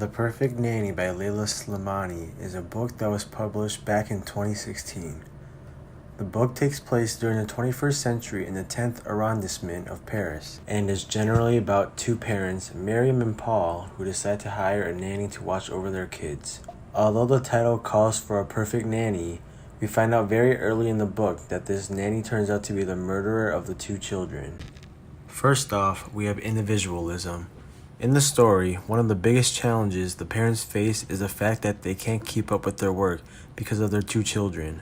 The Perfect Nanny by Leila Slimani is a book that was published back in 2016. The book takes place during the 21st century in the 10th arrondissement of Paris and is generally about two parents, Miriam and Paul, who decide to hire a nanny to watch over their kids. Although the title calls for a perfect nanny, we find out very early in the book that this nanny turns out to be the murderer of the two children. First off, we have individualism. In the story, one of the biggest challenges the parents face is the fact that they can't keep up with their work because of their two children.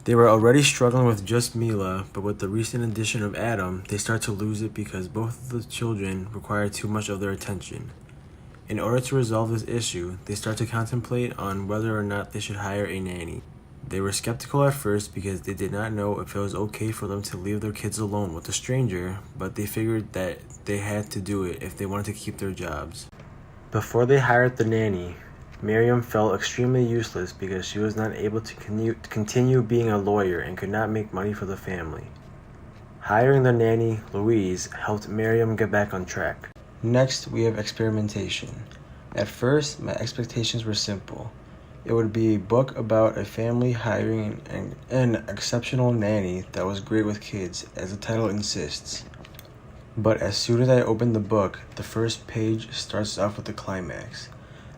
They were already struggling with just Mila, but with the recent addition of Adam, they start to lose it because both of the children require too much of their attention. In order to resolve this issue, they start to contemplate on whether or not they should hire a nanny. They were skeptical at first because they did not know if it was okay for them to leave their kids alone with a stranger, but they figured that they had to do it if they wanted to keep their jobs. Before they hired the nanny, Miriam felt extremely useless because she was not able to continue being a lawyer and could not make money for the family. Hiring the nanny, Louise, helped Miriam get back on track. Next, we have experimentation. At first, my expectations were simple. It would be a book about a family hiring an exceptional nanny that was great with kids, as the title insists. But as soon as I opened the book, the first page starts off with the climax.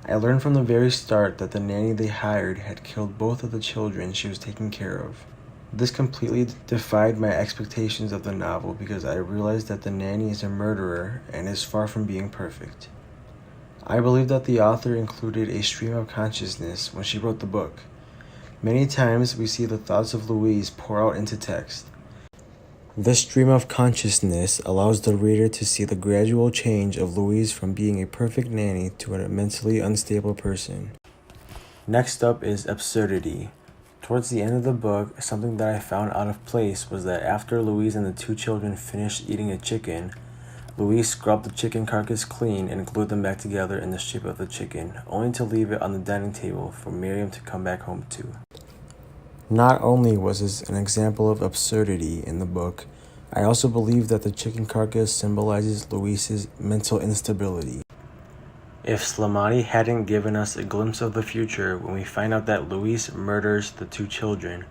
I learned from the very start that the nanny they hired had killed both of the children she was taking care of. This completely defied my expectations of the novel because I realized that the nanny is a murderer and is far from being perfect. I believe that the author included a stream of consciousness when she wrote the book. Many times we see the thoughts of Louise pour out into text. This stream of consciousness allows the reader to see the gradual change of Louise from being a perfect nanny to a mentally unstable person. Next up is absurdity. Towards the end of the book, something that I found out of place was that after Louise and the two children finished eating a chicken, Louise scrubbed the chicken carcass clean and glued them back together in the shape of the chicken, only to leave it on the dining table for Miriam to come back home to. Not only was this an example of absurdity in the book, I also believe that the chicken carcass symbolizes Louise's mental instability. If Slimani hadn't given us a glimpse of the future when we find out that Louise murders the two children,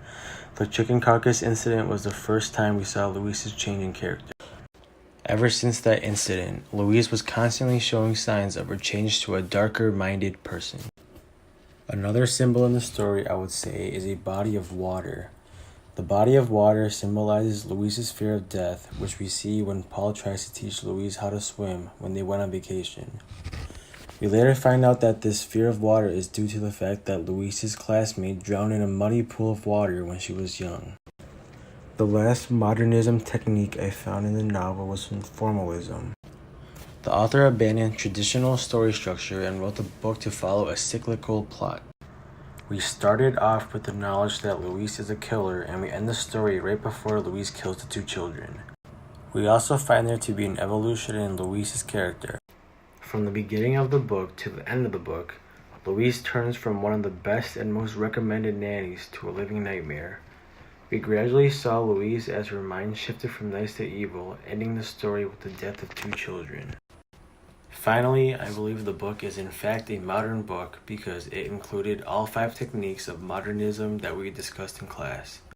the chicken carcass incident was the first time we saw Louise's change in character. Ever since that incident, Louise was constantly showing signs of her change to a darker-minded person. Another symbol in the story, I would say, is a body of water. The body of water symbolizes Louise's fear of death, which we see when Paul tries to teach Louise how to swim when they went on vacation. We later find out that this fear of water is due to the fact that Louise's classmate drowned in a muddy pool of water when she was young. The last modernism technique I found in the novel was from formalism. The author abandoned traditional story structure and wrote the book to follow a cyclical plot. We started off with the knowledge that Louise is a killer, and we end the story right before Louise kills the two children. We also find there to be an evolution in Louise's character. From the beginning of the book to the end of the book, Louise turns from one of the best and most recommended nannies to a living nightmare. We gradually saw Louise as her mind shifted from nice to evil, ending the story with the death of two children. Finally, I believe the book is in fact a modern book because it included all 5 techniques of modernism that we discussed in class.